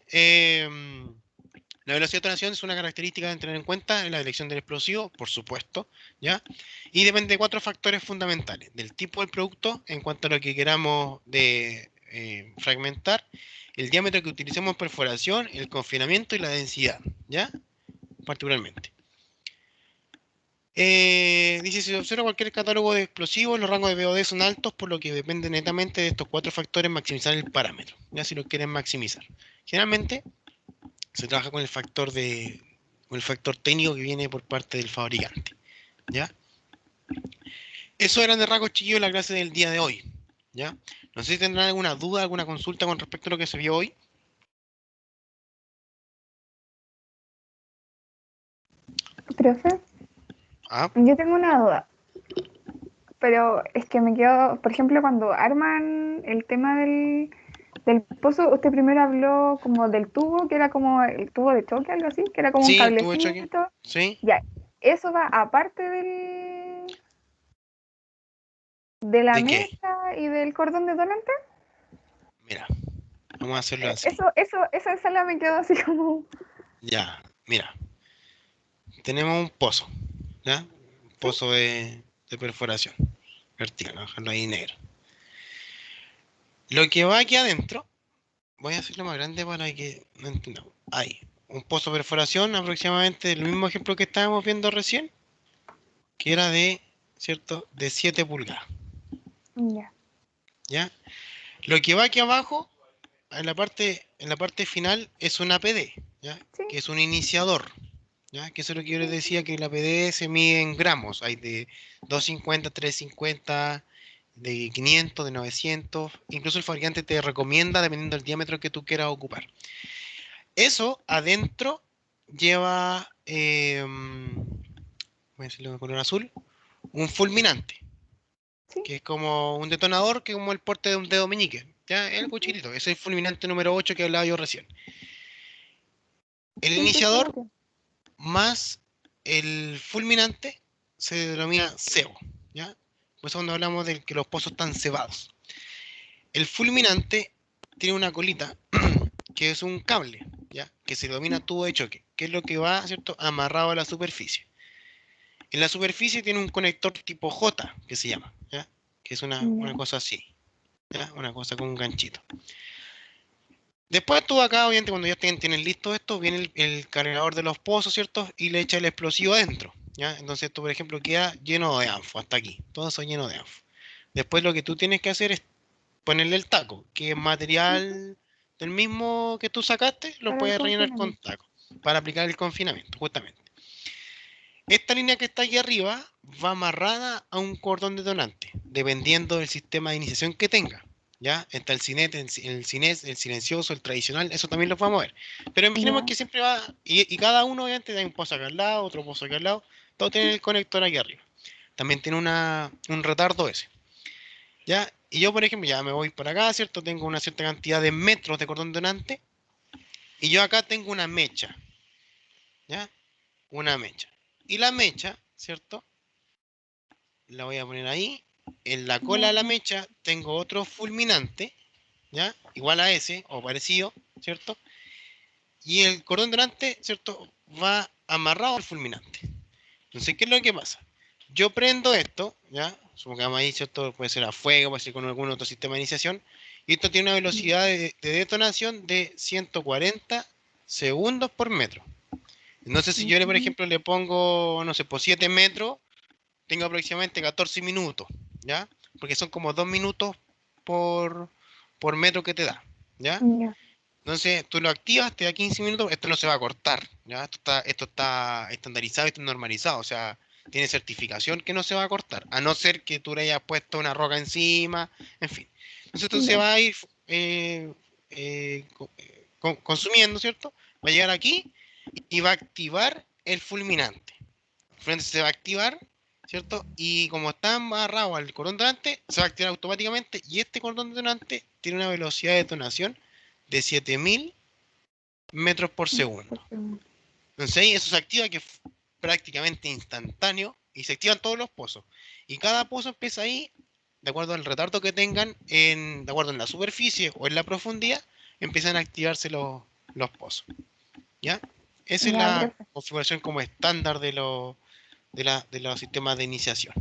la velocidad de detonación es una característica de tener en cuenta en la elección del explosivo, por supuesto, ¿ya? Y depende de 4 factores fundamentales: del tipo del producto, en cuanto a lo que queramos fragmentar, el diámetro que utilicemos en perforación, el confinamiento y la densidad, ¿ya? Particularmente. Dice, si se observa cualquier catálogo de explosivos, los rangos de BOD son altos, por lo que depende netamente de estos 4 factores maximizar el parámetro, ya si lo quieren maximizar. Generalmente se trabaja con el factor técnico que viene por parte del fabricante, ¿ya? Eso eran de rasgos, chiquillos, la clase del día de hoy, ¿ya? No sé si tendrán alguna duda, alguna consulta con respecto a lo que se vio hoy. Profe, Ah, yo tengo una duda, pero es que me quedo, por ejemplo, cuando arman el tema del pozo, usted primero habló como del tubo, que era como el tubo de choque, algo así, que era como un sí, estuvo hecho aquí. cablecito. Sí. Ya, eso va aparte de la ¿De qué? mecha y del cordón detonante. Mira, vamos a hacerlo así. Esa sala me quedó así como, Ya, mira, tenemos un pozo, ¿ya? Un ¿sí? pozo de perforación vertical, vamos a dejarlo ahí negro. Lo que va aquí adentro, voy a hacerlo más grande para que no entendamos. Ahí, un pozo de perforación aproximadamente del mismo ejemplo que estábamos viendo recién, que era ¿cierto? De 7 pulgadas, Ya, ¿ya? Lo que va aquí abajo, en la parte final, es una PD, ¿ya? sí, Que es un iniciador, ¿ya? Que eso es lo que yo les sí, decía, que la PD se mide en gramos. Hay de 250, 350, de 500, de 900. Incluso el fabricante te recomienda dependiendo del diámetro que tú quieras ocupar. Eso adentro lleva, voy a decirlo de color azul, un fulminante, sí. que es como un detonador, que es como el porte de un dedo meñique. Ya, es algo Ujú. chiquitito. Ese es el fulminante número 8 que hablaba yo recién. El Sí, sí, sí, iniciador ok. más el fulminante se denomina cebo, ¿ya? Por eso cuando hablamos de que los pozos están cebados. El fulminante tiene una colita que es un cable, ¿ya? Que se denomina tubo de choque, que es lo que va, ¿cierto?, amarrado a la superficie. En la superficie tiene un conector tipo J, que se llama, ¿ya? Que es una Ya, cosa así, ¿ya? Una cosa con un ganchito. Después tú acá, obviamente, cuando ya tienen listo esto, viene el cargador de los pozos, ¿cierto? Y le echa el explosivo adentro, ¿ya? Entonces esto, por ejemplo, queda lleno de anfo hasta aquí. Todo eso lleno de anfo. Después lo que tú tienes que hacer es ponerle el taco, que es ujú. material del mismo que tú sacaste, lo Para el puedes rellenar con confinamiento. taco, para aplicar el confinamiento, justamente. Esta línea que está aquí arriba va amarrada a un cordón detonante, dependiendo del sistema de iniciación que tenga. ¿Ya? Está el CINET, el CINES, el silencioso, el tradicional, eso también lo vamos a ver. Pero imaginemos Ya, que siempre va, y cada uno obviamente tiene un pozo acá al lado, otro pozo acá al lado, todo tiene el conector aquí arriba. También tiene un retardo ese. ¿Ya? Y yo, por ejemplo, ya me voy por acá, ¿cierto? Tengo una cierta cantidad de metros de cordón detonante, y yo acá tengo una mecha, ¿ya? Una mecha. Y la mecha, ¿cierto? La voy a poner ahí. En la cola de ya, la mecha tengo otro fulminante, ¿ya? Igual a ese, o parecido, ¿cierto? Y el cordón delante, ¿cierto? Va amarrado al fulminante. Entonces, ¿qué es lo que pasa? Yo prendo esto, ¿ya? Supongamos ahí, ¿cierto? Puede ser a fuego, puede ser con algún otro sistema de iniciación. Y esto tiene una velocidad de detonación de 140 segundos por metro. Entonces, si yo, por ejemplo, le pongo, no sé, por 7 metros, tengo aproximadamente 14 minutos, ¿ya? Porque son como 2 minutos por, por metro que te da, ¿ya? Ya. Entonces, tú lo activas, te da 15 minutos, esto no se va a cortar, ¿ya? Esto está estandarizado y está normalizado, o sea, tiene certificación que no se va a cortar, a no ser que tú le hayas puesto una roca encima, en fin. Entonces, esto se Ya. va a ir consumiendo, ¿cierto? Va a llegar aquí y va a activar el fulminante. El fulminante se va a activar, ¿cierto? Y como está amarrado al cordón detonante, se va a activar automáticamente y este cordón detonante tiene una velocidad de detonación de 7000 metros por segundo. Entonces ahí eso se activa que es prácticamente instantáneo y se activan todos los pozos. Y cada pozo empieza ahí, de acuerdo al retardo que tengan, de acuerdo en la superficie o en la profundidad, empiezan a activarse los pozos. ¿Ya? Esa es Ya, la profe. configuración como estándar de los sistemas de iniciación.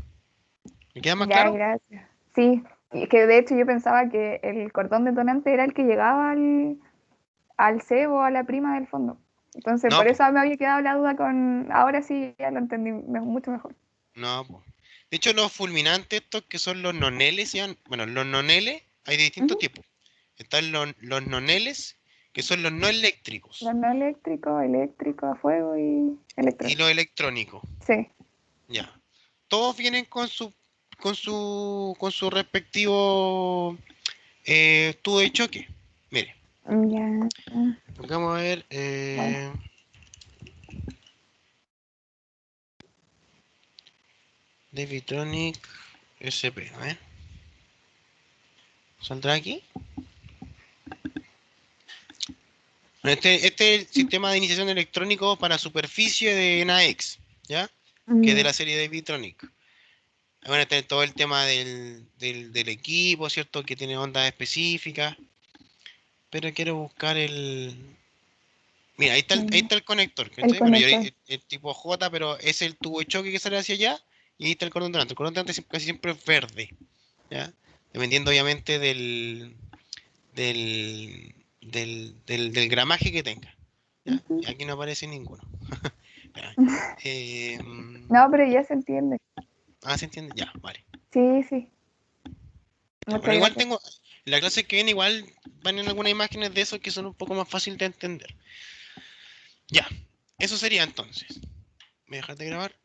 ¿Me queda más Ya, claro? gracias. Sí, y que de hecho yo pensaba que el cordón detonante era el que llegaba al cebo, a la prima del fondo. Entonces, No, por pues, eso me había quedado la duda con... Ahora sí ya lo entendí mucho mejor. no, pues. De hecho, los fulminantes estos que son los noneles, bueno, los noneles hay de distintos Ujú. tipos. Están los noneles, que son los no eléctricos, Los no eléctricos, eléctrico a fuego y y electrónico. los electrónicos. Sí, Ya. Todos vienen con su respectivo tubo de choque. Mire, ya. vamos a ver. Bueno, Devitronic SP, a ver. ¿Saldrá aquí? Este es el sistema de iniciación electrónico para superficie de NAEX, ¿ya? Que es de ya. la serie de Vitronic. Bueno, este es todo el tema del equipo, ¿cierto? Que tiene ondas específicas. Pero quiero buscar el. Mira, ahí está el conector, El ¿cachai? Bueno, conector. el tipo J, pero es el tubo de choque que sale hacia allá. Y ahí está el cordón delante. El cordón delante casi siempre es verde, ¿ya? Dependiendo obviamente del gramaje que tenga. ¿Ya? Ujú. Y aquí no aparece ninguno. Ya. Eh, mm, No, pero ya se entiende. ¿Se entiende? Ya, vale. Sí, sí. Ya, Muchas bueno, igual gracias. tengo, en la clase que viene igual van en algunas imágenes de eso que son un poco más fáciles de entender. Ya, eso sería entonces. ¿Me dejas de grabar?